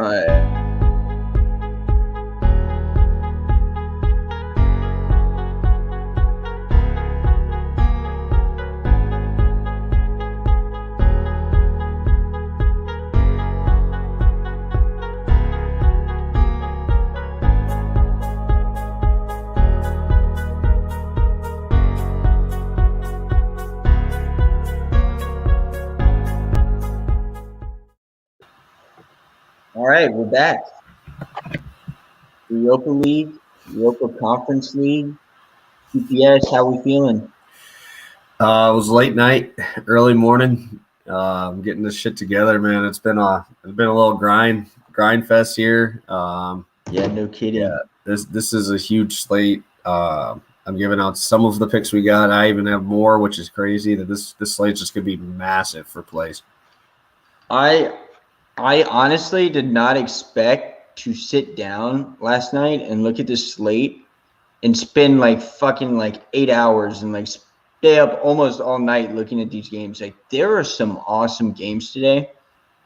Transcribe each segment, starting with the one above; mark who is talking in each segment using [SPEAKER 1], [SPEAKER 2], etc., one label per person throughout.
[SPEAKER 1] right. All right, we're back. Europa League, Europa Conference League, BTTS. How we feeling?
[SPEAKER 2] It was late night, early morning. I'm getting this shit together, man. It's been a little grind fest here.
[SPEAKER 1] Yeah, no kidding.
[SPEAKER 2] Yeah, this is a huge slate. I'm giving out some of the picks we got. I even have more, which is crazy. That this slate's just gonna be massive for plays.
[SPEAKER 1] I honestly did not expect to sit down last night and look at this slate and spend like fucking like 8 hours and like stay up almost all night looking at these games. Like there are some awesome games today,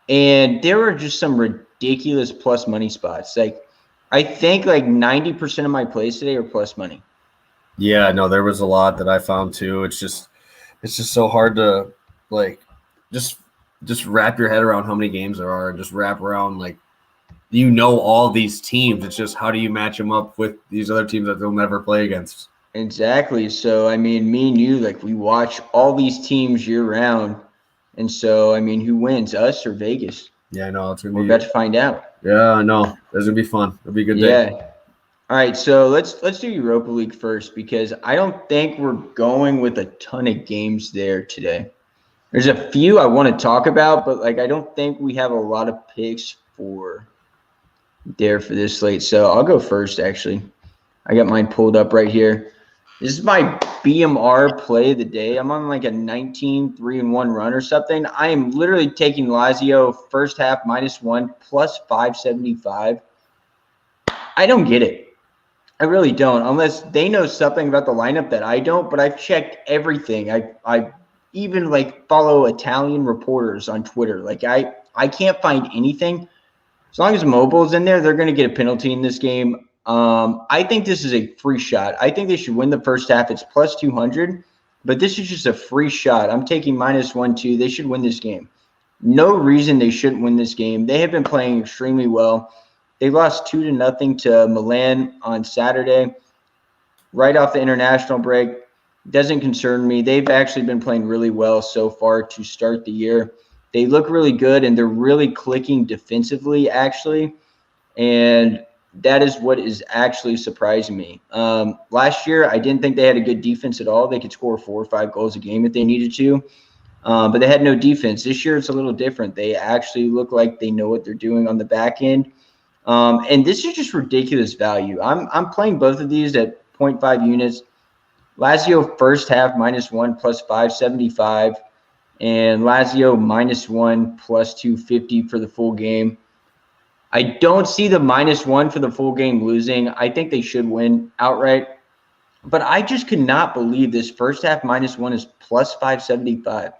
[SPEAKER 1] and there are just some ridiculous plus money spots. Like I think like 90% of my plays today are plus money.
[SPEAKER 2] Yeah, no, there was a lot that I found too. It's just so hard to like just wrap your head around how many games there are and just wrap around like all these teams. It's just how do you match them up with these other teams that they'll never play against?
[SPEAKER 1] Exactly. So, I mean, me and you, like we watch all these teams year round. And so, I mean, who wins, us or Vegas?
[SPEAKER 2] Yeah, no, it's
[SPEAKER 1] We're about to find out.
[SPEAKER 2] Yeah, no, it's gonna be fun. It'll be a good day.
[SPEAKER 1] Yeah. All right, so let's do Europa League first because I don't think we're going with a ton of games there today. There's a few I want to talk about, but like I don't think we have a lot of picks for this slate. So I'll go first, actually. I got mine pulled up right here. This is my BMR play of the day. I'm on like a 19-3-1 run or something. I am literally taking Lazio first half -1 plus 575. I don't get it. I really don't, unless they know something about the lineup that I don't, but I've checked everything. I even like follow Italian reporters on Twitter. Like I can't find anything. As long as Mobile's in there, they're going to get a penalty in this game. I think this is a free shot. I think they should win the first half. It's plus 200, but this is just a free shot. I'm taking -1-2. They should win this game. No reason they shouldn't win this game. They have been playing extremely well. They lost 2-0 to Milan on Saturday, right off the international break. Doesn't concern me. They've actually been playing really well so far to start the year. They look really good, and they're really clicking defensively, actually. And that is what is actually surprising me. Last year, I didn't think they had a good defense at all. They could score 4 or 5 goals a game if they needed to. But they had no defense. This year, it's a little different. They actually look like they know what they're doing on the back end. And this is just ridiculous value. I'm playing both of these at 0.5 units. Lazio first half -1 plus 575, and Lazio -1 plus 250 for the full game. I don't see the -1 for the full game losing. I think they should win outright. But I just could not believe this first half -1 is plus 575.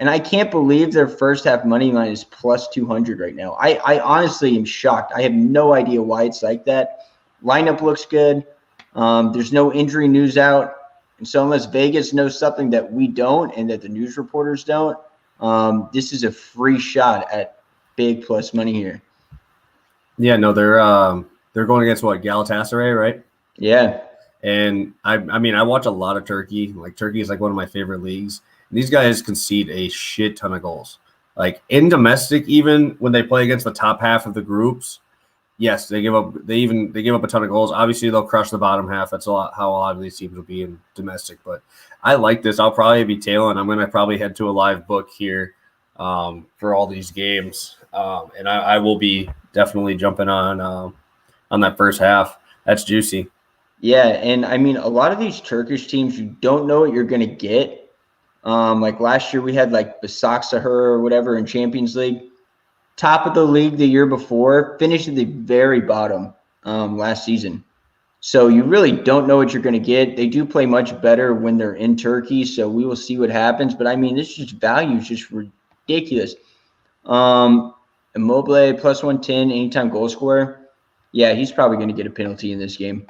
[SPEAKER 1] And I can't believe their first half money line is plus 200 right now. I honestly am shocked. I have no idea why it's like that. Lineup looks good. There's no injury news out. And so unless Vegas knows something that we don't and that the news reporters don't, this is a free shot at big plus money here.
[SPEAKER 2] Yeah, no, they're going against what, Galatasaray, right?
[SPEAKER 1] Yeah.
[SPEAKER 2] And I mean, I watch a lot of Turkey. Like Turkey is like one of my favorite leagues. These guys concede a shit ton of goals. Like in domestic, even when they play against the top half of the groups, yes, they give up a ton of goals. Obviously, they'll crush the bottom half. That's how a lot of these teams will be in domestic. But I like this. I'll probably be tailing. I'm going to probably head to a live book here for all these games, and I will be definitely jumping on that first half. That's juicy.
[SPEAKER 1] Yeah, and I mean, a lot of these Turkish teams, you don't know what you're going to get. Like last year we had like Başakşehir or whatever in Champions League. Top of the league the year before, finished at the very bottom last season. So you really don't know what you're going to get. They do play much better when they're in Turkey, so we will see what happens. But, I mean, this just value is just ridiculous. Immobile plus 110 anytime goal scorer. Yeah, he's probably going to get a penalty in this game.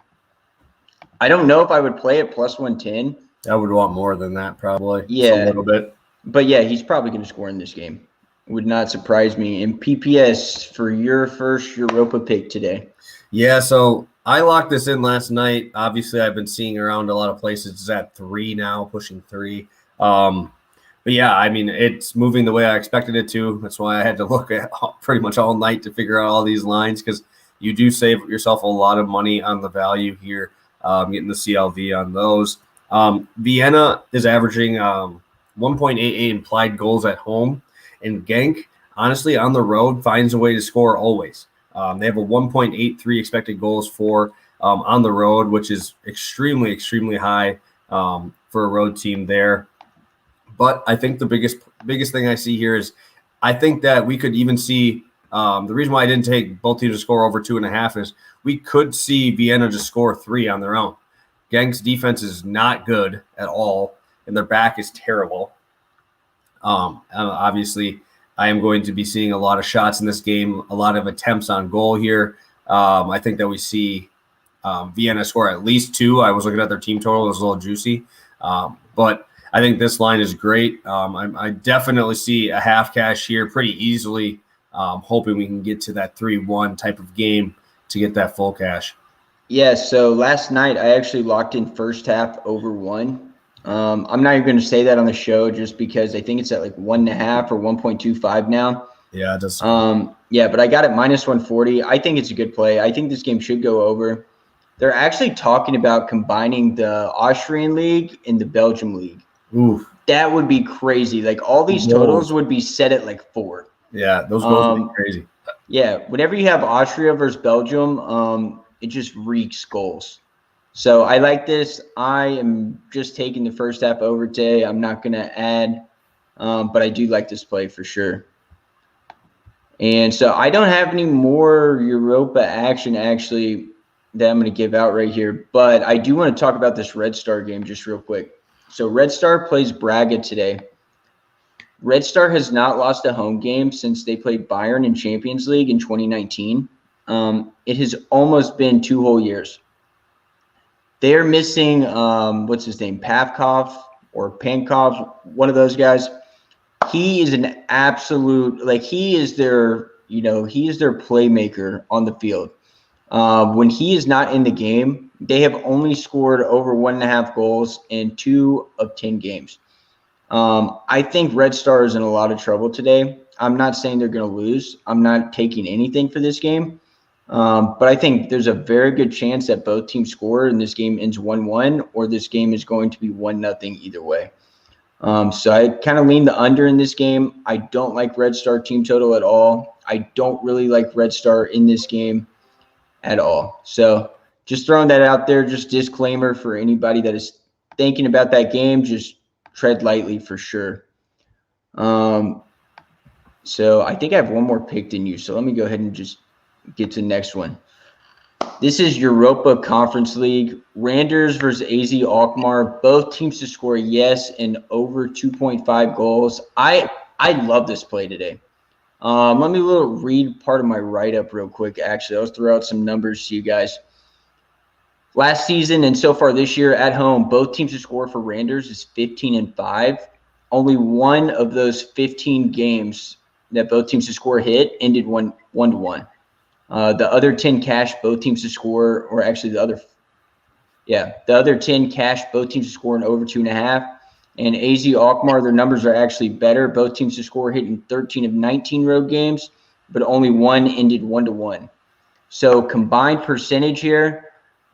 [SPEAKER 1] I don't know if I would play it plus 110.
[SPEAKER 2] I would want more than that probably.
[SPEAKER 1] Yeah.
[SPEAKER 2] Just a little bit.
[SPEAKER 1] But yeah, he's probably going to score in this game. Would not surprise me. And PPS for your first Europa pick today.
[SPEAKER 2] Yeah, so I locked this in last night. Obviously, I've been seeing around a lot of places. It's at 3 now, pushing 3. But yeah, I mean, it's moving the way I expected it to. That's why I had to look at pretty much all night to figure out all these lines, because you do save yourself a lot of money on the value here, getting the CLV on those. Vienna is averaging 1.88 implied goals at home, and Genk, honestly, on the road, finds a way to score always. They have a 1.83 expected goals for on the road, which is extremely, extremely high for a road team there. But I think the biggest thing I see here is I think that we could even see the reason why I didn't take both teams to score over 2.5 is we could see Vienna just score 3 on their own. Genk's defense is not good at all, and their back is terrible. Obviously, I am going to be seeing a lot of shots in this game, a lot of attempts on goal here. I think that we see Vienna score at least 2. I was looking at their team total. It was a little juicy. But I think this line is great. I definitely see a half cash here pretty easily, hoping we can get to that 3-1 type of game to get that full cash.
[SPEAKER 1] Yeah, so last night I actually locked in first half over 1. I'm not even going to say that on the show just because I think it's at like 1.5 or 1.25 now.
[SPEAKER 2] Yeah, it does.
[SPEAKER 1] Yeah, but I got it minus 140. I think it's a good play. I think this game should go over. They're actually talking about combining the Austrian league and the Belgium league.
[SPEAKER 2] Oof.
[SPEAKER 1] That would be crazy. Like all these totals would be set at like 4.
[SPEAKER 2] Yeah, those goals would be crazy.
[SPEAKER 1] Yeah, whenever you have Austria versus Belgium, it just reeks goals. So I like this. I am just taking the first half over today. I'm not going to add, but I do like this play for sure. And so I don't have any more Europa action actually that I'm going to give out right here, but I do want to talk about this Red Star game just real quick. So Red Star plays Braga today. Red Star has not lost a home game since they played Bayern in Champions League in 2019. It has almost been 2 whole years. They're missing, what's his name, Pavkov or Pankov, one of those guys. He is an absolute, like he is their playmaker on the field. When he is not in the game, they have only scored over 1.5 goals in 2 of 10 games. I think Red Star is in a lot of trouble today. I'm not saying they're going to lose. I'm not taking anything for this game. But I think there's a very good chance that both teams score and this game ends 1-1, or this game is going to be 1-0 either way. So I kind of lean the under in this game. I don't like Red Star team total at all. I don't really like Red Star in this game at all. So just throwing that out there, just disclaimer for anybody that is thinking about that game, just tread lightly for sure. So I think I have one more pick than you. So let me go ahead and just get to the next one. This is Europa Conference League. Randers versus AZ Alkmaar. Both teams to score yes and over 2.5 goals. I love this play today. Let me read part of my write-up real quick. Actually, I'll throw out some numbers to you guys. Last season and so far this year at home, both teams to score for Randers is 15-5. Only one of those 15 games that both teams to score hit ended 1-1. The other 10 cash both teams to score, or actually the other 10 cash both teams to score in over 2.5. And AZ Alkmaar, their numbers are actually better. Both teams to score hit in 13 of 19 road games, but only one ended 1-1. So combined percentage here,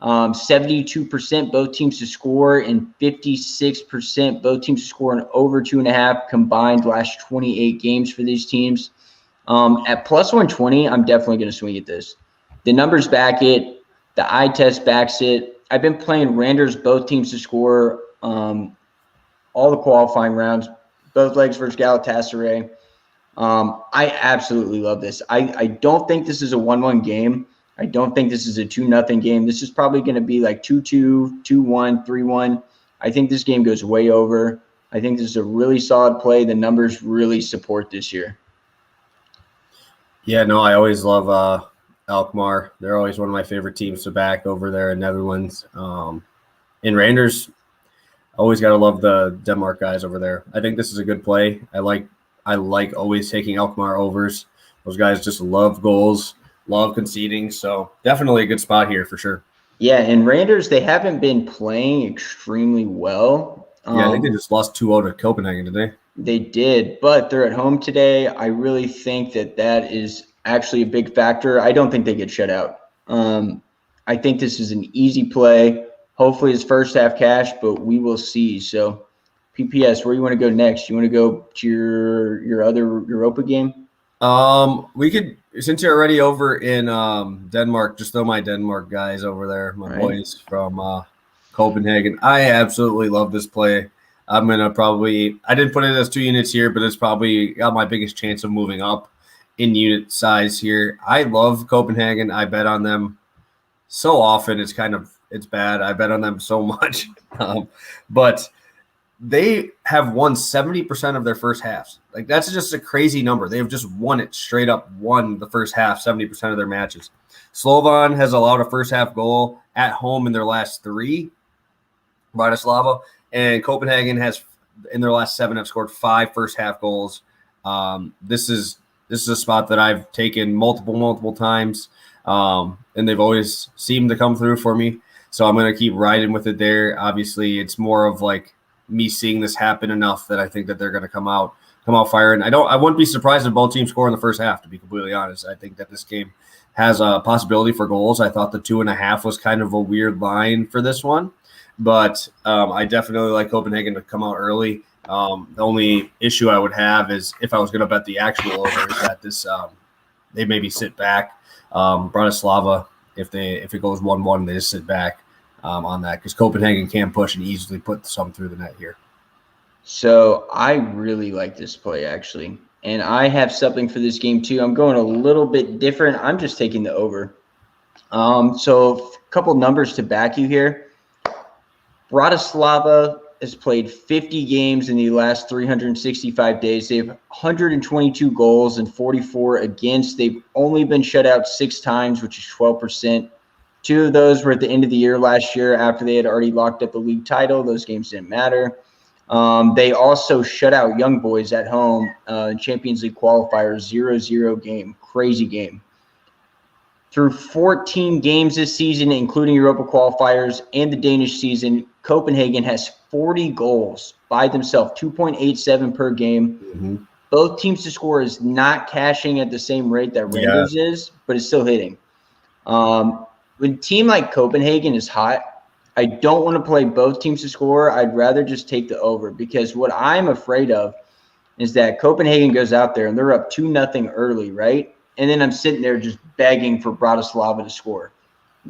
[SPEAKER 1] 72% both teams to score and 56% both teams to score in over 2.5 combined last 28 games for these teams. At plus 120, I'm definitely going to swing at this. The numbers back it. The eye test backs it. I've been playing Randers, both teams to score all the qualifying rounds, both legs versus Galatasaray. I absolutely love this. I don't think this is a 1-1 game. I don't think this is a 2-0 game. This is probably going to be like 2-2, 2-1, 3-1. I think this game goes way over. I think this is a really solid play. The numbers really support this here.
[SPEAKER 2] Yeah, no, I always love Alkmaar. They're always one of my favorite teams to back over there in Netherlands. And Randers, always got to love the Denmark guys over there. I think this is a good play. I like always taking Alkmaar overs. Those guys just love goals, love conceding. So definitely a good spot here for sure.
[SPEAKER 1] Yeah, and Randers, they haven't been playing extremely well.
[SPEAKER 2] Yeah, I think they just lost 2-0 to Copenhagen today.
[SPEAKER 1] They did, but they're at home today. I really think that is actually a big factor. I don't think they get shut out. I think this is an easy play. Hopefully it's first half cash, but we will see. So PPS, where you want to go next? You want to go to your other Europa game?
[SPEAKER 2] We could, since you're already over in Denmark, just throw my Denmark guys over there, my boys from Copenhagen. I absolutely love this play. I'm gonna I didn't put it as 2 units here, but it's probably got my biggest chance of moving up in unit size here. I love Copenhagen. I bet on them so often. It's bad. I bet on them so much, but they have won 70% of their first halves. Like, that's just a crazy number. They have just won it straight up, won the first half, 70% of their matches. Slovan has allowed a first half goal at home in their last 3, Bratislava, and Copenhagen has, in their last 7, have scored 5 first half goals. This is a spot that I've taken multiple times, and they've always seemed to come through for me. So I'm going to keep riding with it there. Obviously, it's more of like me seeing this happen enough that I think that they're going to come out firing. I wouldn't be surprised if both teams score in the first half, to be completely honest. I think that this game has a possibility for goals. I thought the 2.5 was kind of a weird line for this one, but I definitely like Copenhagen to come out early. The only issue I would have is if I was going to bet the actual over, is that this they maybe sit back. Bratislava, if it goes 1-1, they just sit back on that, because Copenhagen can push and easily put some through the net here.
[SPEAKER 1] So I really like this play, actually. And I have something for this game, too. I'm going a little bit different. I'm just taking the over. So a couple numbers to back you here. Bratislava has played 50 games in the last 365 days. They have 122 goals and 44 against. They've only been shut out 6 times, which is 12%. 2 of those were at the end of the year last year after they had already locked up the league title. Those games didn't matter. They also shut out Young Boys at home in Champions League qualifier, 0-0 game. Crazy game. Through 14 games this season, including Europa qualifiers and the Danish season, Copenhagen has 40 goals by themselves, 2.87 per game. Mm-hmm. Both teams to score is not cashing at the same rate that Rangers is, but it's still hitting. When a team like Copenhagen is hot, I don't want to play both teams to score. I'd rather just take the over, because what I'm afraid of is that Copenhagen goes out there and they're up 2-0 early, right? And then I'm sitting there just begging for Bratislava to score.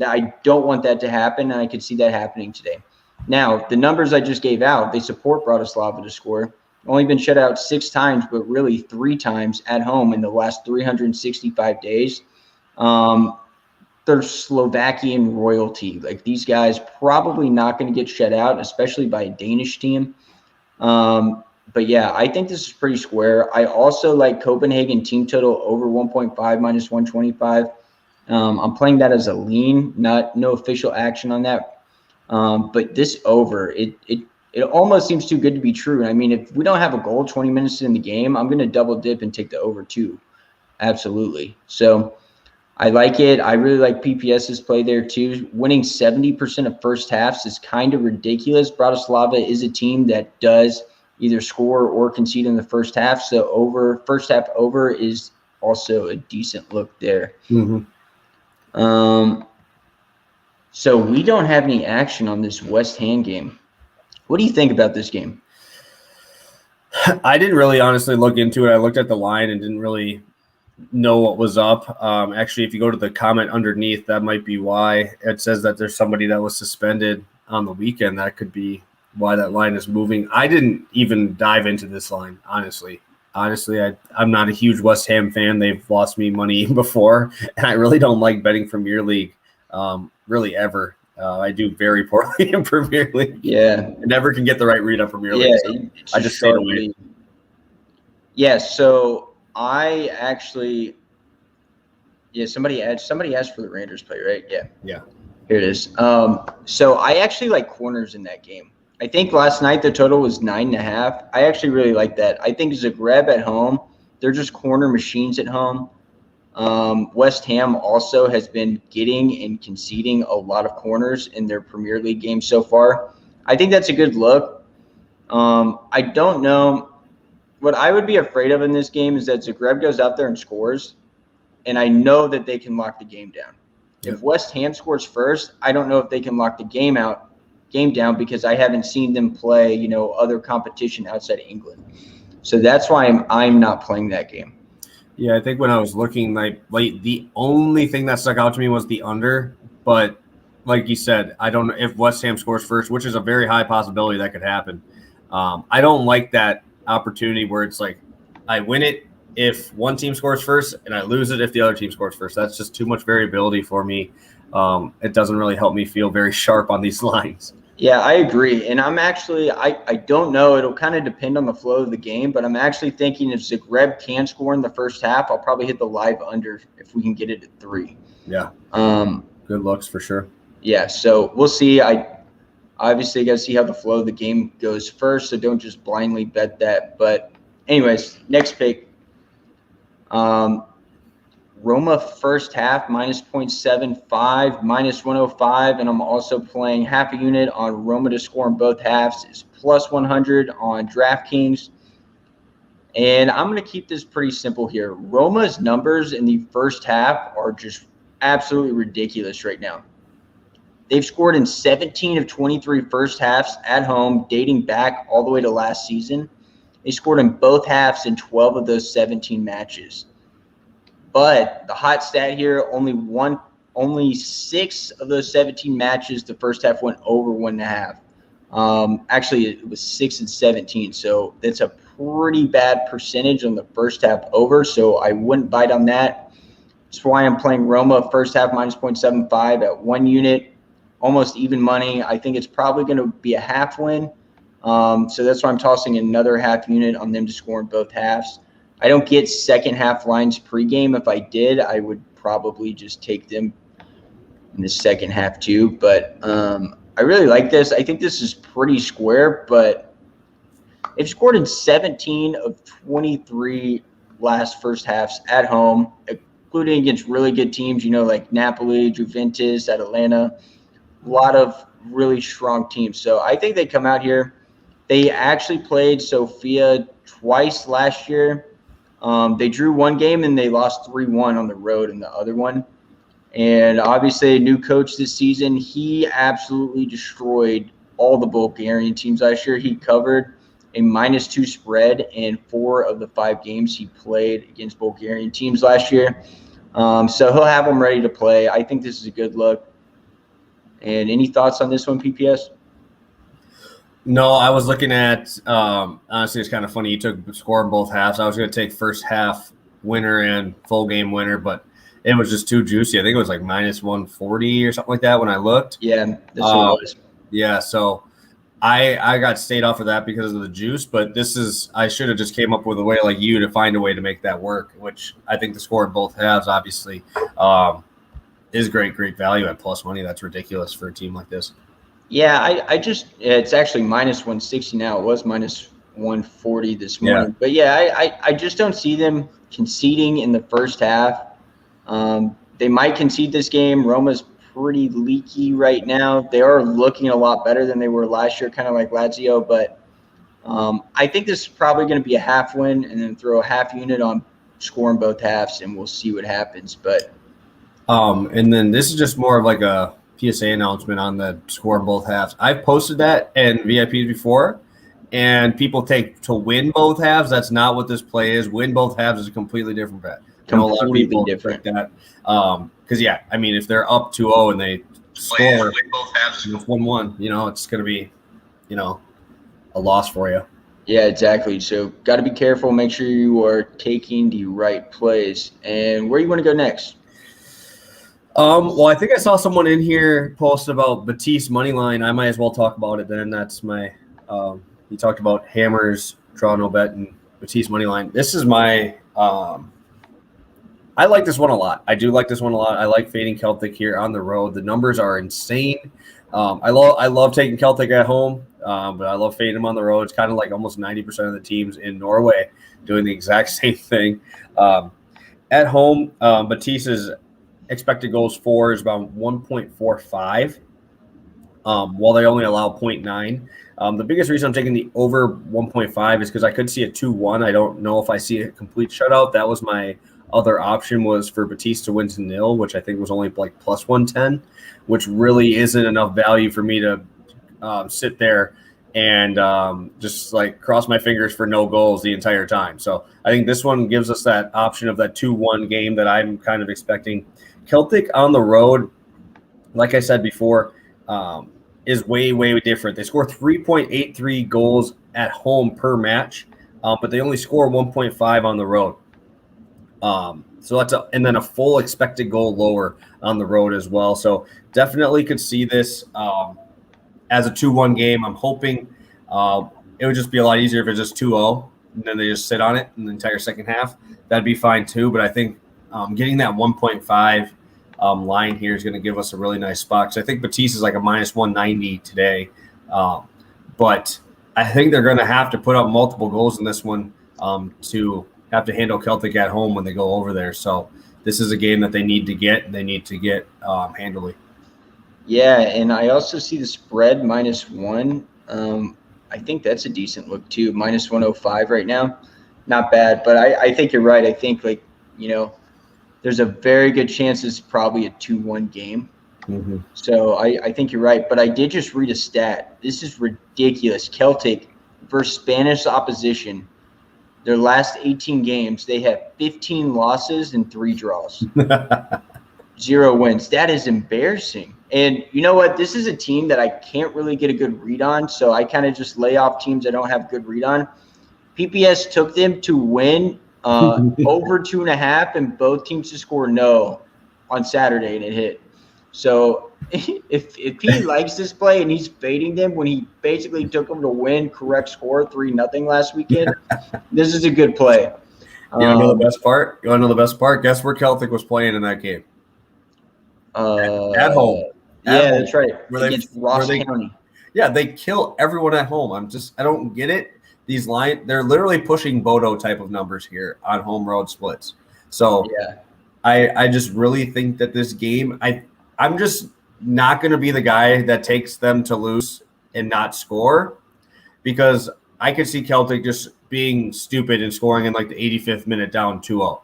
[SPEAKER 1] I don't want that to happen, and I could see that happening today. Now, the numbers I just gave out, they support Bratislava to score. Only been shut out 6 times, but really 3 times at home in the last 365 days. They're Slovakian royalty. Like, these guys probably not going to get shut out, especially by a Danish team. But yeah, I think this is pretty square. I also like Copenhagen team total over 1.5 minus 125. I'm playing that as a lean, no official action on that. But this over, it almost seems too good to be true. I mean, if we don't have a goal 20 minutes in the game, I'm going to double dip and take the over too. Absolutely. So I like it. I really like PPS's play there too. Winning 70% of first halves is kind of ridiculous. Bratislava is a team that does either score or concede in the first half. So first half over is also a decent look there. Mm-hmm. So we don't have any action on this West Ham game. What do you think about this game?
[SPEAKER 2] I didn't really honestly look into it. I looked at the line and didn't really know what was up. Actually, if you go to the comment underneath, that might be why. It says that there's somebody that was suspended on the weekend. That could be why that line is moving. I didn't even dive into this line, honestly. I'm not a huge West Ham fan. They've lost me money before, and I really don't like betting Premier League, really ever. I do very poorly in Premier League.
[SPEAKER 1] Yeah.
[SPEAKER 2] I never can get the right read on Premier League. So I just stayed away.
[SPEAKER 1] Yeah, so I actually Yeah, somebody asked for the Rangers play, right? Yeah.
[SPEAKER 2] Yeah.
[SPEAKER 1] Here it is. So I actually like corners in that game. I think last night the total was 9.5. I actually really like that. I think Zagreb at home, they're just corner machines at home. West Ham also has been getting and conceding a lot of corners in their Premier League games so far. I think that's a good look. I don't know. What I would be afraid of in this game is that Zagreb goes out there and scores, and I know that they can lock the game down.
[SPEAKER 2] Yep.
[SPEAKER 1] If West Ham scores first, I don't know if they can lock the game down because I haven't seen them play, other competition outside of England. So that's why I'm not playing that game.
[SPEAKER 2] Yeah, I think when I was looking, like the only thing that stuck out to me was the under. But like you said, I don't know if West Ham scores first, which is a very high possibility that could happen. I don't like that opportunity where it's like I win it if one team scores first and I lose it if the other team scores first. That's just too much variability for me. It doesn't really help me feel very sharp on these lines.
[SPEAKER 1] Yeah, I agree. And I'm actually, I don't know. It'll kind of depend on the flow of the game, but I'm actually thinking if Zagreb can score in the first half, I'll probably hit the live under if we can get it at 3.
[SPEAKER 2] Yeah. Good looks for sure.
[SPEAKER 1] Yeah, so we'll see. I obviously got to see how the flow of the game goes first, so don't just blindly bet that. But anyways, next pick. Roma first half minus 0.75, minus 105, and I'm also playing half a unit on Roma to score in both halves. Is plus 100 on DraftKings. And I'm going to keep this pretty simple here. Roma's numbers in the first half are just absolutely ridiculous right now. They've scored in 17 of 23 first halves at home, dating back all the way to last season. They scored in both halves in 12 of those 17 matches. But the hot stat here, only 6 of those 17 matches, the first half went over 1.5. Actually, it was 6 and 17. So that's a pretty bad percentage on the first half over. So I wouldn't bite on that. That's why I'm playing Roma first half minus 0.75 at 1 unit, almost even money. I think it's probably going to be a half win. So that's why I'm tossing another half unit on them to score in both halves. I don't get second half lines pregame. If I did, I would probably just take them in the second half too. But I really like this. I think this is pretty square, but they've scored in 17 of 23 last first halves at home, including against really good teams, like Napoli, Juventus, Atalanta, a lot of really strong teams. So I think they come out here. They actually played Sofia twice last year. They drew one game and they lost 3-1 on the road in the other one. And obviously a new coach this season, he absolutely destroyed all the Bulgarian teams last year. He covered a -2 spread in 4 of the 5 games he played against Bulgarian teams last year. So he'll have them ready to play. I think this is a good look. And any thoughts on this one, PPS?
[SPEAKER 2] No, I was looking at, honestly, it's kind of funny. You took score in both halves. I was going to take first half winner and full game winner, but it was just too juicy. I think it was like minus 140 or something like that when I looked.
[SPEAKER 1] Yeah, that's what it was.
[SPEAKER 2] Yeah, so I got stayed off of that because of the juice, but I should have just came up with a way like you to find a way to make that work, which I think the score in both halves, obviously, is great value at plus money. That's ridiculous for a team like this.
[SPEAKER 1] Yeah, it's actually minus 160 now. It was minus 140 this morning. Yeah. But yeah, I just don't see them conceding in the first half. They might concede this game. Roma's pretty leaky right now. They are looking a lot better than they were last year, kind of like Lazio. But I think this is probably going to be a half win and then throw a half unit on scoring both halves, and we'll see what happens. But
[SPEAKER 2] and then this is just more of like a PSA announcement on the score in both halves. I've posted that in VIPs before, and people take to win both halves. That's not what this play is. Win both halves is a completely different bet.
[SPEAKER 1] Completely different.
[SPEAKER 2] That because if they're up 2-0 and they score
[SPEAKER 3] win both halves,
[SPEAKER 2] it's 1-1. It's going to be, a loss for you.
[SPEAKER 1] Yeah, exactly. So got to be careful. Make sure you are taking the right plays. And where you want to go next?
[SPEAKER 2] Well, I think I saw someone in here post about Betis money line. I might as well talk about it then. That's my he talked about hammers, draw no bet, and Betis money line. This is my I like this one a lot. I do like this one a lot. I like fading Celtic here on the road. The numbers are insane. I love taking Celtic at home, but I love fading them on the road. It's kind of like almost 90% of the teams in Norway doing the exact same thing. At home, Batista's expected goals for is about 1.45, while they only allow 0.9. The biggest reason I'm taking the over 1.5 is because I could see a 2-1. I don't know if I see a complete shutout. That was my other option, was for Batiste to win to 0, which I think was only like plus 110, which really isn't enough value for me to sit there and just like cross my fingers for no goals the entire time. So I think this one gives us that option of that 2-1 game that I'm kind of expecting. Celtic on the road, like I said before, is way, way different. They score 3.83 goals at home per match, but they only score 1.5 on the road. So that's and then a full expected goal lower on the road as well. So definitely could see this as a 2-1 game. I'm hoping it would just be a lot easier if it's just 2-0 and then they just sit on it in the entire second half. That'd be fine too. But I think getting that 1.5 line here is going to give us a really nice spot, because I think Batiste is like a minus 190 today. But I think they're going to have to put up multiple goals in this one to have to handle Celtic at home when they go over there. So this is a game that they need to get. They need to get handily.
[SPEAKER 1] Yeah, and I also see the spread -1. I think that's a decent look too. Minus 105 right now. Not bad, but I think you're right. I think, like, there's a very good chance it's probably a 2-1 game.
[SPEAKER 2] Mm-hmm.
[SPEAKER 1] So I think you're right. But I did just read a stat. This is ridiculous. Celtic versus Spanish opposition, their last 18 games, they have 15 losses and 3 draws. 0 wins. That is embarrassing. And you know what? This is a team that I can't really get a good read on, so I kind of just lay off teams I don't have good read on. PPS took them to win over 2.5, and both teams to score no on Saturday, and it hit. So if he likes this play and he's fading them when he basically took them to win, correct score 3-0 last weekend, this is a good play.
[SPEAKER 2] You want to know the best part? You want to know the best part? Guess where Celtic was playing in that game? At home.
[SPEAKER 1] Yeah, that's right.
[SPEAKER 2] Against
[SPEAKER 1] Ross County.
[SPEAKER 2] Yeah, they kill everyone at home. I don't get it. These they're literally pushing Bodo type of numbers here on home road splits. So
[SPEAKER 1] yeah,
[SPEAKER 2] I just really think that this game, I'm just not going to be the guy that takes them to lose and not score, because I could see Celtic just being stupid and scoring in like the 85th minute down 2-0.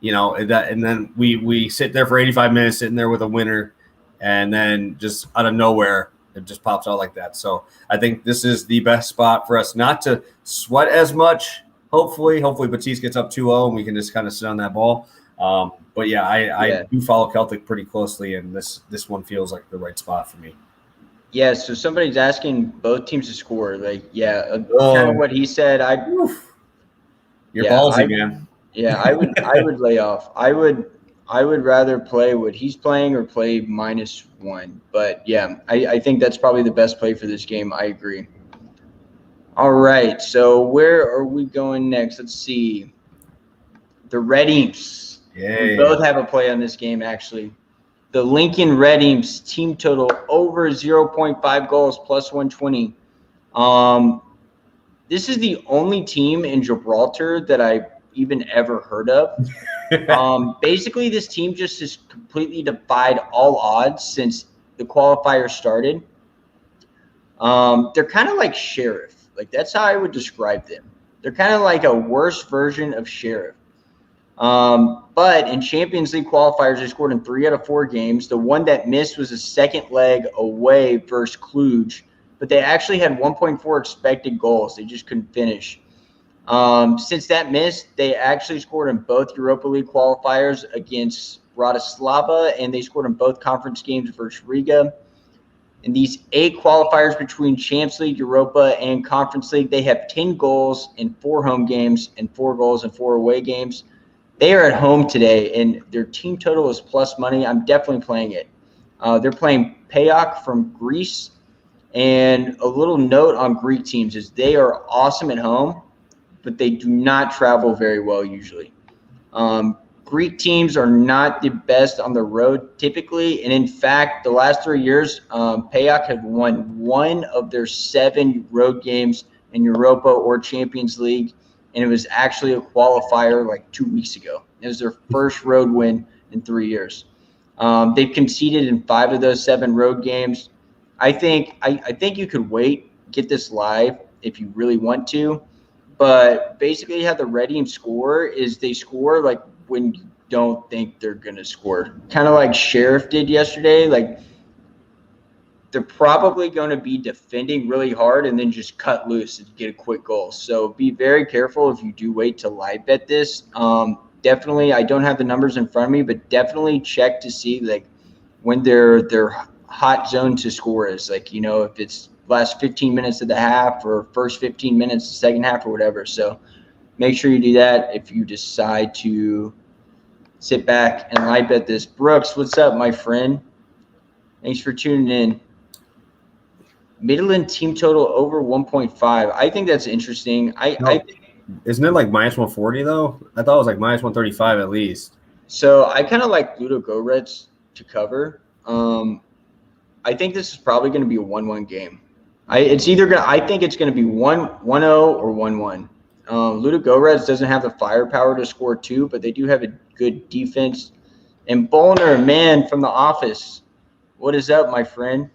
[SPEAKER 2] And then we sit there for 85 minutes sitting there with a winner, and then just out of nowhere it just pops out like that. So I think this is the best spot for us not to sweat as much. Hopefully Batiste gets up 2-0 and we can just kind of sit on that ball. But yeah, I do follow Celtic pretty closely, and this one feels like the right spot for me.
[SPEAKER 1] Yeah, so somebody's asking both teams to score. Like, kind of what he said.
[SPEAKER 2] You're ballsy, man.
[SPEAKER 1] Yeah, I would lay off. I would rather play what he's playing or play -1. But yeah, I think that's probably the best play for this game. I agree. All right, so where are we going next? Let's see. The Red Imps. We both have a play on this game, actually. The Lincoln Red Imps team total over 0.5 goals plus 120. This is the only team in Gibraltar that I even ever heard of. Basically, this team just has completely defied all odds since the qualifier started. They're kind of like Sheriff. Like, that's how I would describe them. They're kind of like a worse version of Sheriff. But in Champions League qualifiers, they scored in 3 out of 4 games. The one that missed was a second leg away versus Cluj, but they actually had 1.4 expected goals. They just couldn't finish. Since that missed, they actually scored in both Europa League qualifiers against Bratislava, and they scored in both conference games versus Riga. In these 8 qualifiers between Champions League, Europa, and Conference League, they have 10 goals in 4 home games and 4 goals in 4 away games. They are at home today, and their team total is plus money. I'm definitely playing it. They're playing PAOK from Greece. And a little note on Greek teams is they are awesome at home, but they do not travel very well usually. Greek teams are not the best on the road typically. And in fact, the last 3 years, PAOK have won 1 of their 7 road games in Europa or Champions League. And it was actually a qualifier like 2 weeks ago. It was their first road win in 3 years. They've conceded in 5 of those 7 road games. I think you could wait, get this live if you really want to. But basically how the red team score is they score like when you don't think they're going to score. Kind of like Sheriff did yesterday. Like they're probably going to be defending really hard and then just cut loose and get a quick goal. So be very careful if you do wait to live bet this. Definitely, I don't have the numbers in front of me, but definitely check to see like when their hot zone to score is. Like, you know, if it's last 15 minutes of the half or first 15 minutes of the second half or whatever. So make sure you do that if you decide to sit back and live bet this. Brooks, what's up, my friend? Thanks for tuning in. Midland team total over 1.5. I think that's interesting.
[SPEAKER 2] Isn't it like minus 140 though? I thought it was like minus 135 at least.
[SPEAKER 1] So I kind of like Ludo Go Reds to cover. I think this is probably going to be a 1-1 game. I think it's going to be 1-0 or 1-1. Ludo Go Reds doesn't have the firepower to score 2, but they do have a good defense. And Bollner, man, from the office. What is up, my friend?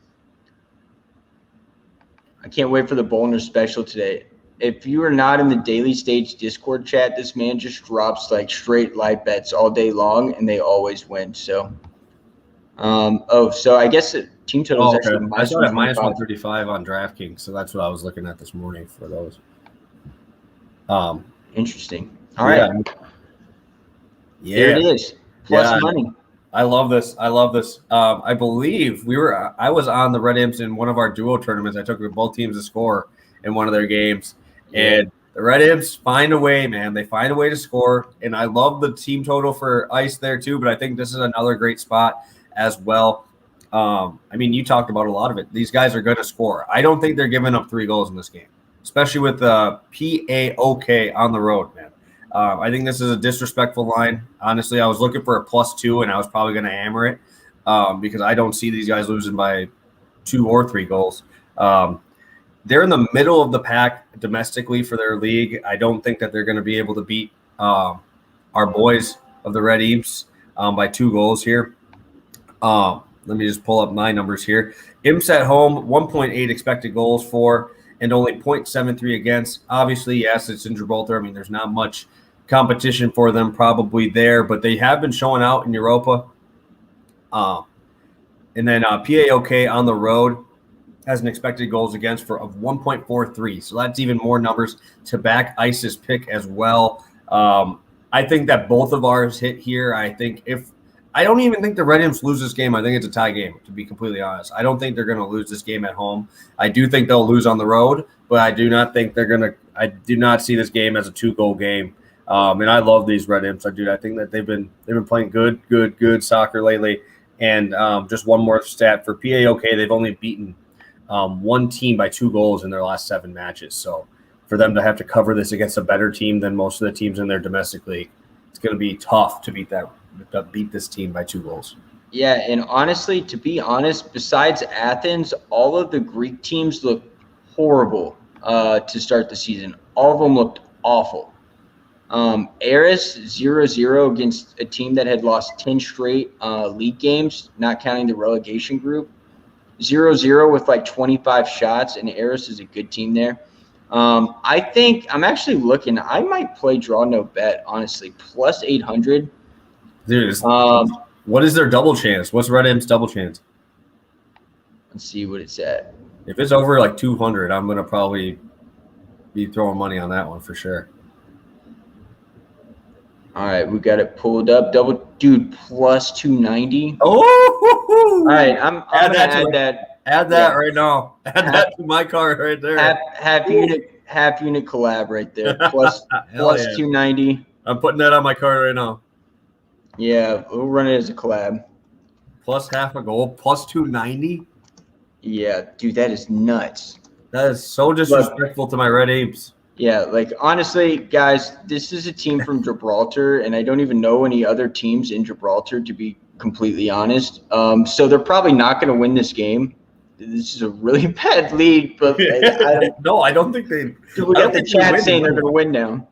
[SPEAKER 1] I can't wait for the Bollner special today. If you are not in the Daily Stage Discord chat, this man just drops like straight live bets all day long, and they always win. So, so I guess the team total is actually
[SPEAKER 2] I saw it minus 135 on DraftKings, so that's what I was looking at this morning for those.
[SPEAKER 1] Interesting. All right.
[SPEAKER 2] Yeah.
[SPEAKER 1] There it is. Plus money.
[SPEAKER 2] I love this. I believe I was on the Red Imps in one of our duo tournaments. I took both teams to score in one of their games. And the Red Imps find a way, man. They find a way to score. And I love the team total for Ice there too, but I think this is another great spot as well. I mean, you talked about a lot of it. These guys are going to score. I don't think they're giving up 3 goals in this game, especially with PAOK on the road, man. I think this is a disrespectful line. Honestly, I was looking for a +2, and I was probably going to hammer it because I don't see these guys losing by 2 or 3 goals. They're in the middle of the pack domestically for their league. I don't think that they're going to be able to beat our boys of the Red Imps by 2 goals here. Let me just pull up my numbers here. Imps at home, 1.8 expected goals for, and only 0.73 against. Obviously, yes, it's in Gibraltar. I mean, there's not much competition for them probably there, but they have been showing out in Europa. And then PAOK on the road has an expected goals against of 1.43. So that's even more numbers to back Ice's pick as well. I think that both of ours hit here. I don't even think the Red Imps lose this game. I think it's a tie game, to be completely honest. I don't think they're going to lose this game at home. I do think they'll lose on the road, but I do not think they're going to – I do not see this game as a 2-goal game. And I love these Red Imps. I think that they've been playing good soccer lately. And just one more stat for PAOK, they've only beaten one team by 2 goals in their last 7 matches. So for them to have to cover this against a better team than most of the teams in their domestic league, it's going to be tough to beat this team by 2 goals.
[SPEAKER 1] Yeah, and honestly, to be honest, besides Athens, all of the Greek teams look horrible to start the season. All of them looked awful. Aris 0-0 against a team that had lost 10 straight league games, not counting the relegation group. 0-0 with like 25 shots, and Aris is a good team there. I think I'm actually looking. I might play draw no bet, honestly, plus 800.
[SPEAKER 2] Dude, what is their double chance? What's Red Imps' double chance?
[SPEAKER 1] Let's see what it's at.
[SPEAKER 2] If it's over like 200, I'm going to probably be throwing money on that one for sure.
[SPEAKER 1] All right, we got it pulled up. Dude, plus 290.
[SPEAKER 2] Oh!
[SPEAKER 1] All right, I'm going to add that.
[SPEAKER 2] Add that right now. Add that to my card right there.
[SPEAKER 1] Half unit collab right there. Plus 290.
[SPEAKER 2] I'm putting that on my card right now.
[SPEAKER 1] Yeah, we'll run it as a collab.
[SPEAKER 2] Plus half a goal, plus 290.
[SPEAKER 1] Yeah, dude, that is nuts.
[SPEAKER 2] That is so disrespectful to my Red Imps.
[SPEAKER 1] Yeah, like honestly, guys, this is a team from Gibraltar, and I don't even know any other teams in Gibraltar, to be completely honest. So they're probably not going to win this game. This is a really bad lead, but like,
[SPEAKER 2] No, I don't think they.
[SPEAKER 1] dude, we
[SPEAKER 2] I
[SPEAKER 1] got
[SPEAKER 2] don't
[SPEAKER 1] the
[SPEAKER 2] think they
[SPEAKER 1] chat
[SPEAKER 2] win
[SPEAKER 1] saying they're
[SPEAKER 2] the
[SPEAKER 1] going to win now.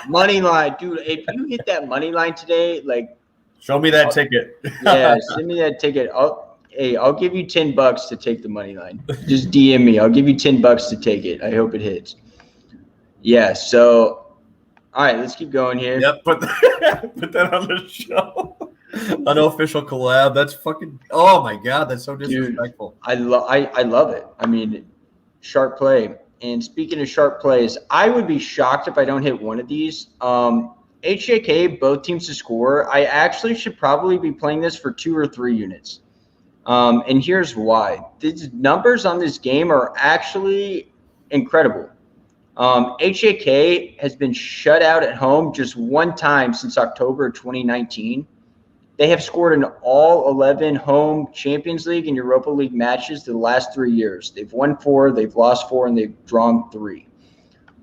[SPEAKER 1] Money line, dude. If you hit that money line today, like,
[SPEAKER 2] Show me that ticket.
[SPEAKER 1] yeah, send me that ticket. I'll give you $10 to take the money line. Just DM me. I'll give you $10 to take it. I hope it hits. Yeah. So, all right, let's keep going here.
[SPEAKER 2] Yep, put that on the show. Unofficial collab. That's fucking. Oh my god, that's so disrespectful.
[SPEAKER 1] Dude, I love it. I mean, sharp play. And speaking of sharp plays, I would be shocked if I don't hit one of these. HJK, both teams to score. I actually should probably be playing this for 2 or 3 units. And here's why. The numbers on this game are actually incredible. HJK has been shut out at home just one time since October 2019. They have scored in all 11 home Champions League and Europa League matches the last 3 years. They've won 4, they've lost 4, and they've drawn 3.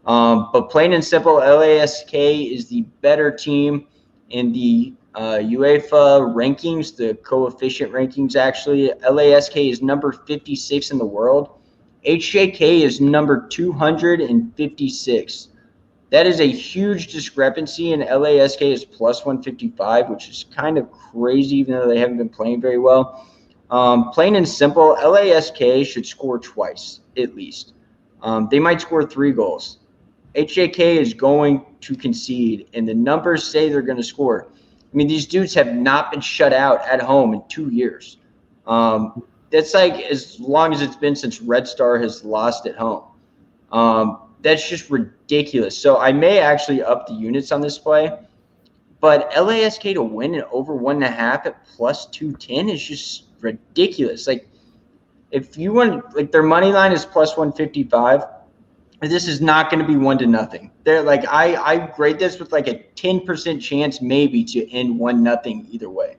[SPEAKER 1] But plain and simple, LASK is the better team in the UEFA rankings, the coefficient rankings actually. LASK is number 56 in the world. HJK is number 256. That is a huge discrepancy, and LASK is plus 155, which is kind of crazy, even though they haven't been playing very well. Plain and simple, LASK should score twice, at least. They might score 3 goals. HJK is going to concede, and the numbers say they're going to score. I mean, these dudes have not been shut out at home in 2 years. That's like as long as it's been since Red Star has lost at home. That's just ridiculous. So I may actually up the units on this play, but LASK to win it over 1.5 at plus 210 is just ridiculous. Like, if you want, like, their money line is plus 155. This is not going to be 1-0. They're like, I grade this with like a 10% chance maybe to end 1-0 either way.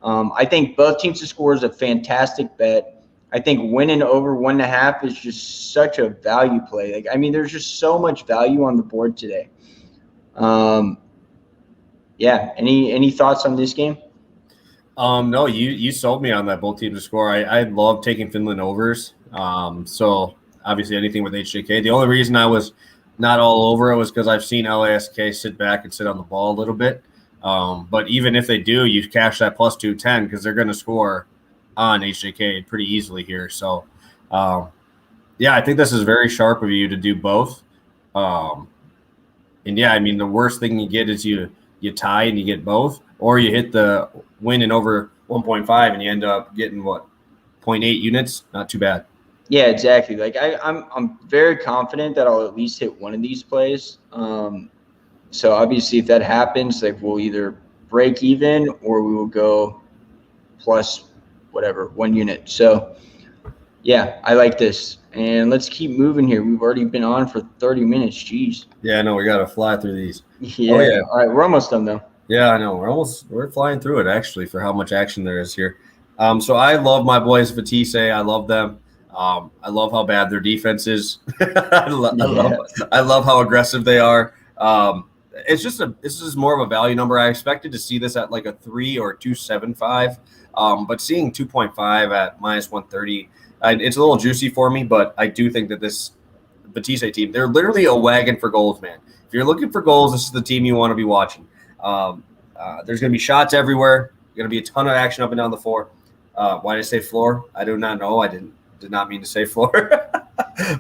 [SPEAKER 1] I think both teams to score is a fantastic bet. I think winning over 1.5 is just such a value play. Like, I mean, there's just so much value on the board today. Yeah. Any thoughts on this game?
[SPEAKER 2] No, you sold me on that both teams to score. I love taking Finland overs. So obviously anything with HJK. The only reason I was not all over it was because I've seen LASK sit back and sit on the ball a little bit. But even if they do, you cash that plus 210 because they're going to score on HJK pretty easily here. So, yeah, I think this is very sharp of you to do both. And yeah, I mean, the worst thing you get is you tie and you get both, or you hit the win in over 1.5 and you end up getting what, 0.8 units? Not too bad.
[SPEAKER 1] Yeah, exactly. Like, I'm very confident that I'll at least hit one of these plays. So obviously if that happens, like, we'll either break even or we will go plus whatever, 1 unit. So yeah, I like this. And let's keep moving here. We've already been on for 30 minutes. Jeez.
[SPEAKER 2] Yeah, I know. We got to fly through these.
[SPEAKER 1] Yeah. Oh, yeah. All right. We're almost done though.
[SPEAKER 2] Yeah, I know. We're flying through it actually for how much action there is here. So I love my boys Vitesse. I love them. I love how bad their defense is. I love how aggressive they are. This is more of a value number. I expected to see this at like a 3 or 2.75, but seeing 2.5 at minus 130, it's a little juicy for me. But I do think that this Vitesse team, they're literally a wagon for goals, man. If you're looking for goals, this is the team you want to be watching. There's going to be shots everywhere. Going to be a ton of action up and down the floor. Why did I say floor? I do not know. I did not mean to say floor.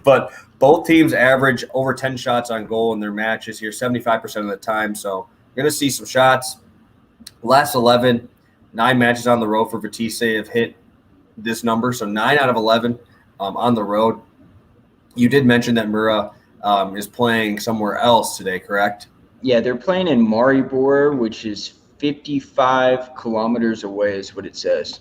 [SPEAKER 2] But both teams average over 10 shots on goal in their matches here 75% of the time. So you're going to see some shots. Last 11, 9 matches on the road for Vitesse have hit this number. So 9 out of 11 on the road. You did mention that Mura is playing somewhere else today, correct?
[SPEAKER 1] Yeah, they're playing in Maribor, which is 55 kilometers away is what it says.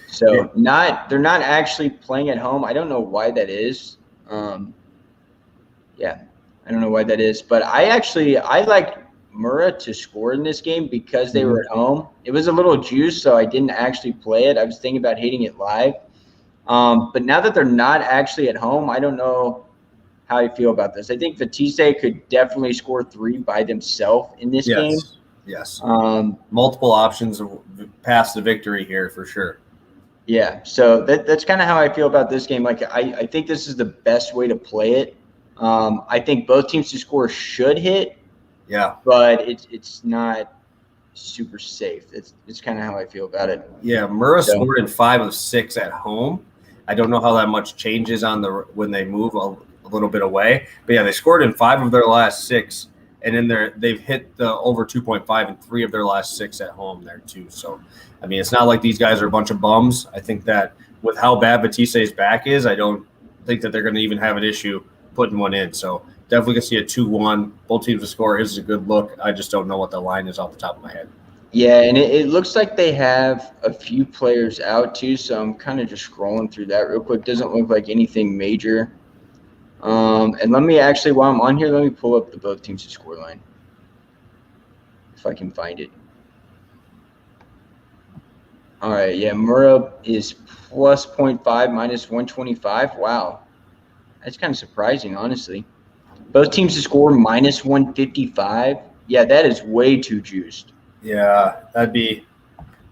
[SPEAKER 1] So they're not actually playing at home. I don't know why that is. Yeah, I don't know why that is. But I liked Mura to score in this game because they were at home. It was a little juice, so I didn't actually play it. I was thinking about hitting it live. But now that they're not actually at home, I don't know how I feel about this. I think Vitesse could definitely score 3 by themselves in this game.
[SPEAKER 2] Yes. Multiple options past the victory here for sure.
[SPEAKER 1] Yeah, so that's kind of how I feel about this game. Like, I think this is the best way to play it. I think both teams to score should hit.
[SPEAKER 2] Yeah.
[SPEAKER 1] But it's not super safe. It's kind of how I feel about it.
[SPEAKER 2] Yeah, Mura scored in 5 of 6 at home. I don't know how that much changes when they move a little bit away. But yeah, they scored in 5 of their last 6, and in they've hit the over 2.5 in 3 of their last 6 at home there too. So, I mean, it's not like these guys are a bunch of bums. I think that with how bad Batiste's back is, I don't think that they're going to even have an issue putting one in. So definitely going to see a 2-1. Both teams to score is a good look. I just don't know what the line is off the top of my head.
[SPEAKER 1] Yeah, and it looks like they have a few players out too, so I'm kind of just scrolling through that real quick. Doesn't look like anything major. And let me actually, while I'm on here, let me pull up the both teams to score line, if I can find it. All right, yeah, Mura is plus 0.5, minus 125. Wow, that's kind of surprising, honestly. Both teams to score minus 155. Yeah, that is way too juiced.
[SPEAKER 2] Yeah, that'd be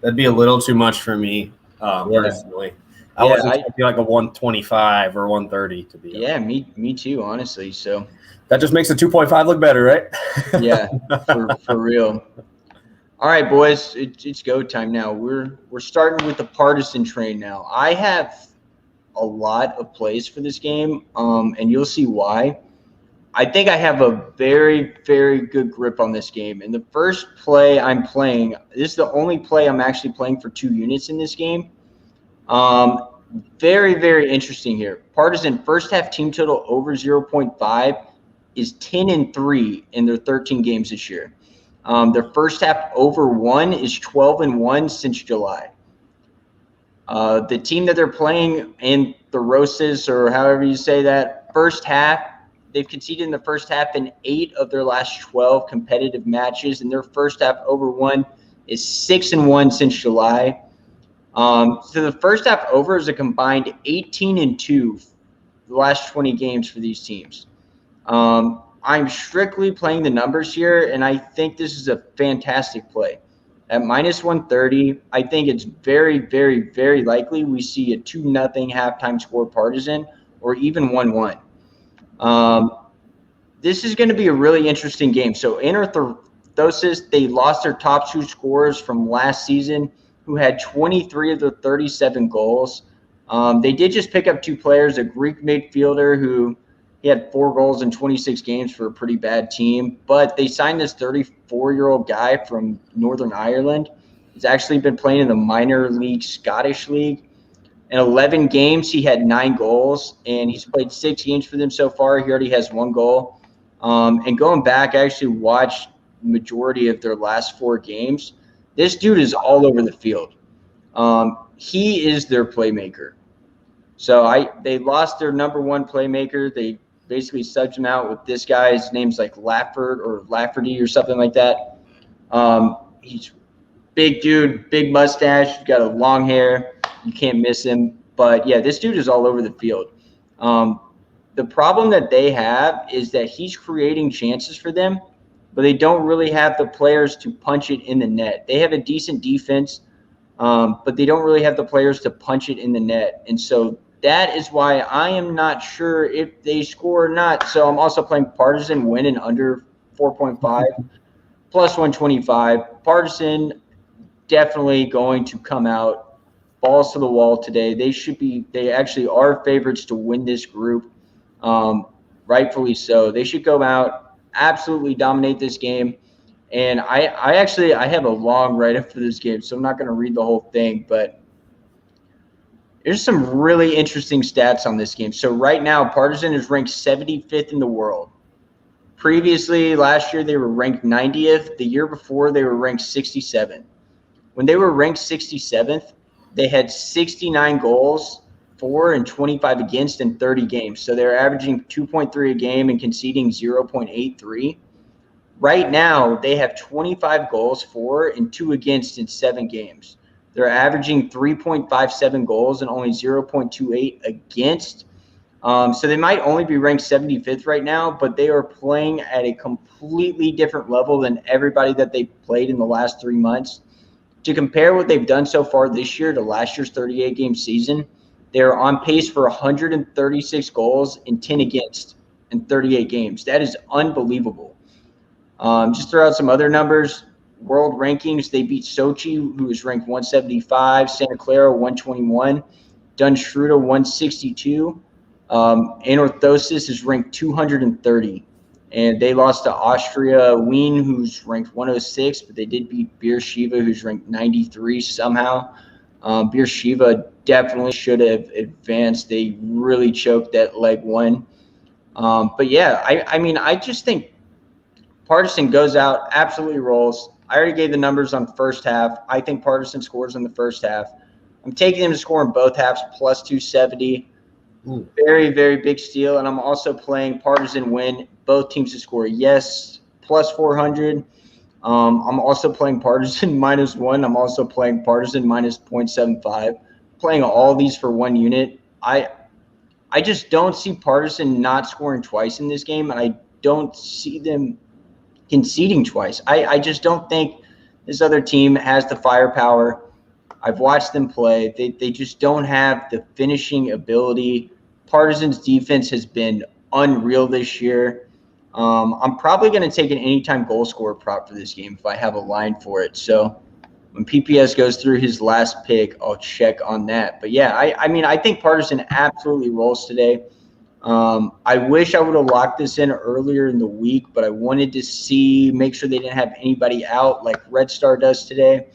[SPEAKER 2] a little too much for me personally. I was expecting like a 125 or 130 to be.
[SPEAKER 1] Yeah, me too, honestly. So
[SPEAKER 2] that just makes the 2.5 look better, right?
[SPEAKER 1] Yeah, for real. All right, boys, it's go time now. We're starting with the Partizan train now. I have a lot of plays for this game, and you'll see why. I think I have a very, very good grip on this game. And the first play I'm playing, this is the only play I'm actually playing for 2 units in this game. Very, very interesting here. Partizan first half team total over 0.5 is 10-3 in their 13 games this year. Their first half over 1 is 12-1 since July. The team that they're playing in the Roses, or however you say that, first half, they've conceded in the first half in 8 of their last 12 competitive matches, and their first half over 1 is 6-1 since July. So the first half over is a combined 18-2 the last 20 games for these teams. I'm strictly playing the numbers here, and I think this is a fantastic play. At minus 130, I think it's very, very, very likely we see a 2-0 halftime score Partizan, or even 1-1. This is going to be a really interesting game. So Anorthosis, they lost their top 2 scorers from last season, who had 23 of the 37 goals. They did just pick up 2 players, a Greek midfielder who he had 4 goals in 26 games for a pretty bad team, but they signed this 34-year-old guy from Northern Ireland. He's actually been playing in the minor league Scottish league. In 11 games, he had 9 goals, and he's played 6 games for them so far. He already has 1 goal. And going back, I actually watched the majority of their last 4 games. This dude is all over the field. He is their playmaker. So they lost their number 1 playmaker. They basically subbed him out with this guy. His name's like Lafford or Lafferty or something like that. He's big dude, big mustache, got a long hair. You can't miss him. But, yeah, this dude is all over the field. The problem that they have is that he's creating chances for them, but they don't really have the players to punch it in the net. They have a decent defense, but they don't really have the players to punch it in the net. And so that is why I am not sure if they score or not. So I'm also playing Partizan winning under 4.5, plus 125. Partizan definitely going to come out balls to the wall today. They actually are favorites to win this group, rightfully so. They should go out, absolutely dominate this game. And I have a long write-up for this game, so I'm not going to read the whole thing, but there's some really interesting stats on this game. So right now, Partizan is ranked 75th in the world. Previously, last year, they were ranked 90th. The year before, they were ranked 67th. When they were ranked 67th, they had 69 goals for and 25 against in 30 games. So they're averaging 2.3 a game and conceding 0.83. Right now, they have 25 goals for and 2 against in 7 games. They're averaging 3.57 goals and only 0.28 against. So they might only be ranked 75th right now, but they are playing at a completely different level than everybody that they played in the last 3 months. To compare what they've done so far this year to last year's 38-game season, they're on pace for 136 goals and 10 against in 38 games. That is unbelievable. Just throw out some other numbers. World rankings, they beat Sochi, who was ranked 175, Santa Clara 121, Dunstruda 162. Anorthosis is ranked 230, and they lost to Austria Wien, who's ranked 106, but they did beat Beersheva, who's ranked 93 somehow. Beersheva definitely should have advanced. They really choked that leg one. But yeah, I mean, I just think Partizan goes out, absolutely rolls. I already gave the numbers on the first half. I think Partizan scores in the first half. I'm taking them to score in both halves, plus 270. Ooh. Very, very big steal. And I'm also playing Partizan win, both teams to score yes, plus 400. I'm also playing Partizan -1. I'm also playing Partizan minus 0.75. Playing all these for one unit. I just don't see Partizan not scoring twice in this game, and I don't see them conceding twice. I just don't think this other team has the firepower. I've watched them play. They just don't have the finishing ability. Partizan's defense has been unreal this year. I'm probably going to take an anytime goal scorer prop for this game if I have a line for it. So when PPS goes through his last pick, I'll check on that. But yeah, I mean, I think Partizan absolutely rolls today. I wish I would have locked this in earlier in the week, but I wanted to make sure they didn't have anybody out like Red Star does today.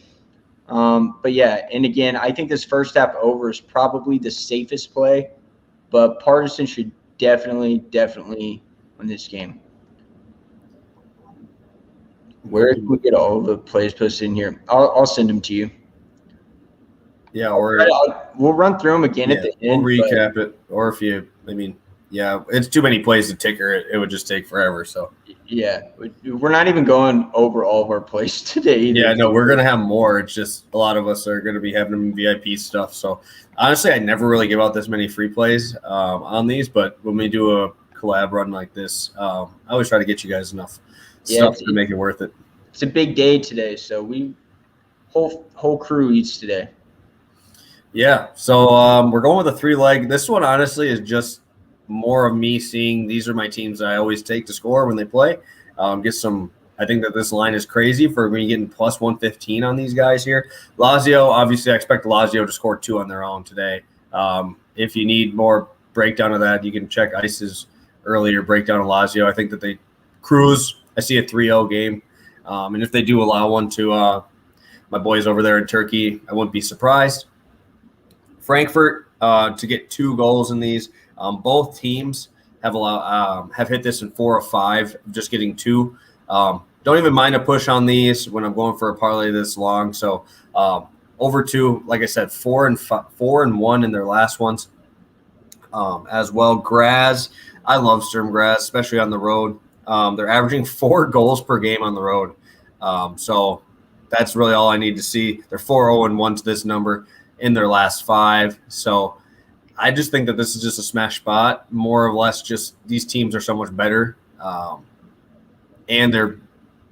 [SPEAKER 1] But yeah, and again, I think this first half over is probably the safest play, but Partizan should definitely win this game. Where can we get all the plays posted in here? I'll send them to you.
[SPEAKER 2] Yeah,
[SPEAKER 1] we'll run through them again at the end.
[SPEAKER 2] We'll recap it, or if you, yeah, it's too many plays to ticker it. It would just take forever. So
[SPEAKER 1] yeah, we're not even going over all of our plays today either.
[SPEAKER 2] Yeah, no, we're gonna have more. It's just a lot of us are gonna be having them in VIP stuff. So honestly, I never really give out this many free plays on these, but when we do a collab run like this, I always try to get you guys enough stuff to make it worth it.
[SPEAKER 1] It's a big day today, so whole crew eats today.
[SPEAKER 2] Yeah, so we're going with a 3-leg. This one honestly is just more of me seeing these are my teams I always take to score when they play. I think that this line is crazy for me getting plus 115 on these guys here. Lazio, obviously I expect Lazio to score 2 on their own today. If you need more breakdown of that, you can check Ice's earlier breakdown of Lazio. I think that they cruise. I see a 3-0 game. And if they do allow one to my boys over there in Turkey, I wouldn't be surprised. Frankfurt to get 2 goals in these. Both teams have hit this in 4 of 5, just getting 2. Don't even mind a push on these when I'm going for a parlay this long. So over 2, like I said, 4 and 1 in their last ones as well. Graz, I love Sturm Graz, especially on the road. They're averaging 4 goals per game on the road. So that's really all I need to see. They're 4-0-1 to this number in their last 5. So I just think that this is just a smash spot, more or less just these teams are so much better. And they're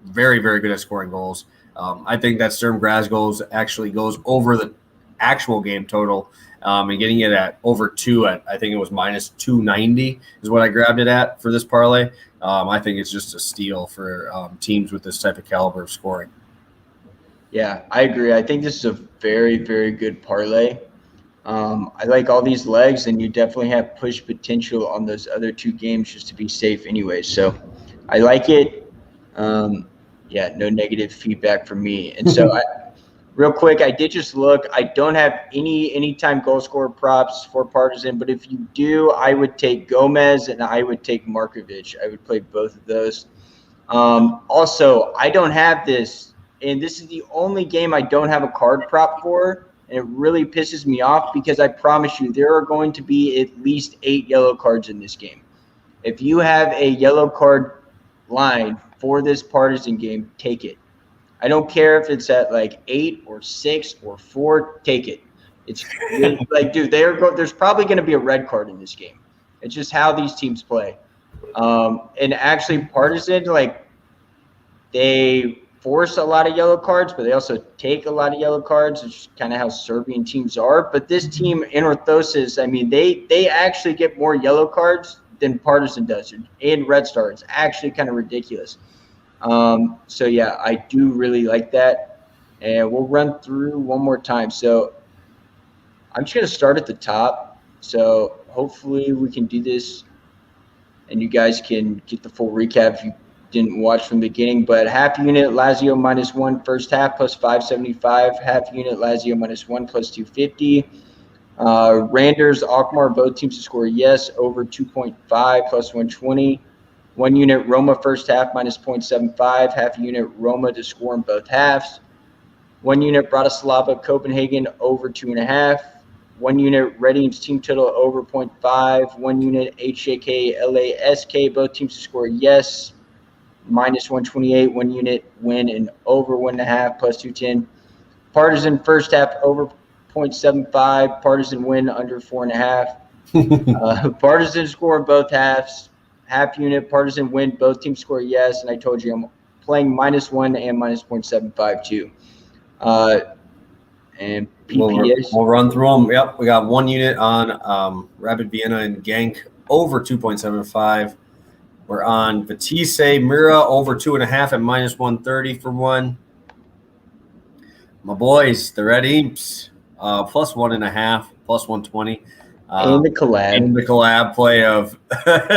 [SPEAKER 2] very, very good at scoring goals. I think that Sturm Graz actually goes over the actual game total and getting it at over 2 at, I think it was minus 290 is what I grabbed it at for this parlay. I think it's just a steal for teams with this type of caliber of scoring.
[SPEAKER 1] Yeah, I agree. I think this is a very, very good parlay. I like all these legs, and you definitely have push potential on those other 2 games just to be safe anyway. So I like it. Yeah, no negative feedback from me. And so real quick, I did just look. I don't have any anytime goal scorer props for Partizan, but if you do, I would take Gomez and I would take Markovic. I would play both of those. Also, I don't have this, and this is the only game I don't have a card prop for. And it really pisses me off because I promise you there are going to be at least 8 yellow cards in this game. If you have a yellow card line for this Partizan game, take it. I don't care if it's at like 8 or 6 or 4, take it. It's like, dude, there's probably going to be a red card in this game. It's just how these teams play. And actually, Partizan, like, they force a lot of yellow cards, but they also take a lot of yellow cards. It's kind of how Serbian teams are. But this team, Anorthosis, I mean, they actually get more yellow cards than Partizan does, and Red Star. It's actually kind of ridiculous. So, yeah, I do really like that. And we'll run through one more time. So I'm just going to start at the top. So hopefully we can do this and you guys can get the full recap if you didn't watch from the beginning. But half unit Lazio -1 first half plus 575. Half unit Lazio -1 plus 250. Randers, Alkmaar, both teams to score yes over 2.5 plus 120. 1 unit Roma first half -0.75. Half unit Roma to score in both halves. 1 unit Bratislava, Copenhagen over 2.5. 1 unit Reading's team total over 0.5. 1 unit HJK, LASK, both teams to score yes, -128. 1 unit win and over 1.5 plus 210. Partizan first half over 0.75. Partizan win under 4.5. Partizan score in both halves. Half unit Partizan win, both teams score yes. And I told you I'm playing -1 and -0.75 too. And PPS.
[SPEAKER 2] We'll run through them. Yep, we got 1 unit on Rapid Vienna and Genk over 2.75. We're on Vitesse, Mura over 2.5 at -130 for 1. My boys, the Red Imps, plus 1.5, plus 120.
[SPEAKER 1] And the collab.
[SPEAKER 2] And the collab play of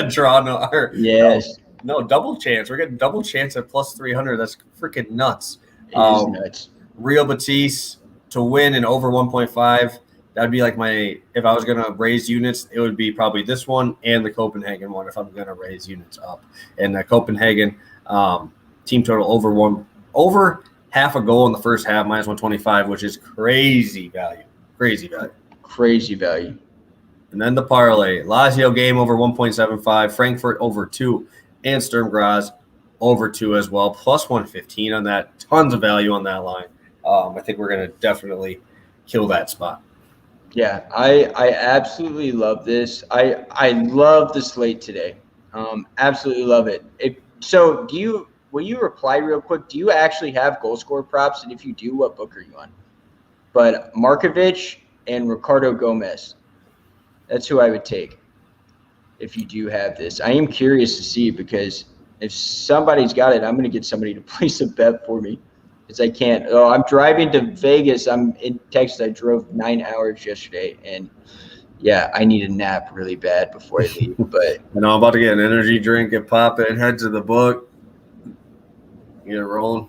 [SPEAKER 2] draw.
[SPEAKER 1] Yes.
[SPEAKER 2] No, double chance. We're getting double chance at plus 300. That's freaking nuts.
[SPEAKER 1] It is nuts.
[SPEAKER 2] Real Betis to win and over 1.5. That'd be like if I was going to raise units, it would be probably this one and the Copenhagen one if I'm going to raise units up. And the Copenhagen team total over half a goal in the first half, -125, which is crazy value. Crazy value. And then the parlay. Lazio game over 1.75, Frankfurt over 2, and Sturm Graz over 2 as well, plus 115 on that. Tons of value on that line. I think we're going to definitely kill that spot.
[SPEAKER 1] Yeah, I absolutely love this. I love the slate today. Absolutely love it. So will you reply real quick? Do you actually have goal scorer props? And if you do, what book are you on? But Markovic and Ricardo Gomez. That's who I would take if you do have this. I am curious to see because if somebody's got it, I'm going to get somebody to place a bet for me because I can't. Oh, I'm driving to Vegas. I'm in Texas. I drove 9 hours yesterday, and yeah, I need a nap really bad before I leave. But
[SPEAKER 2] I'm about to get an energy drink and pop it, head to the book, get it rolling.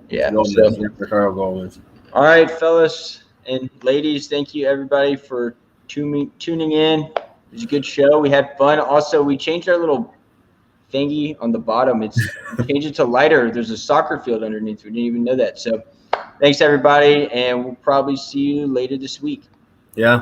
[SPEAKER 1] Yeah.
[SPEAKER 2] Ricardo Gomez.
[SPEAKER 1] All right, fellas and ladies, thank you everybody for tuning in. It was a good show. We had fun. Also, we changed our little thingy on the bottom. We changed it to lighter. There's a soccer field underneath. We didn't even know that. So thanks everybody, and we'll probably see you later this week.
[SPEAKER 2] Yeah.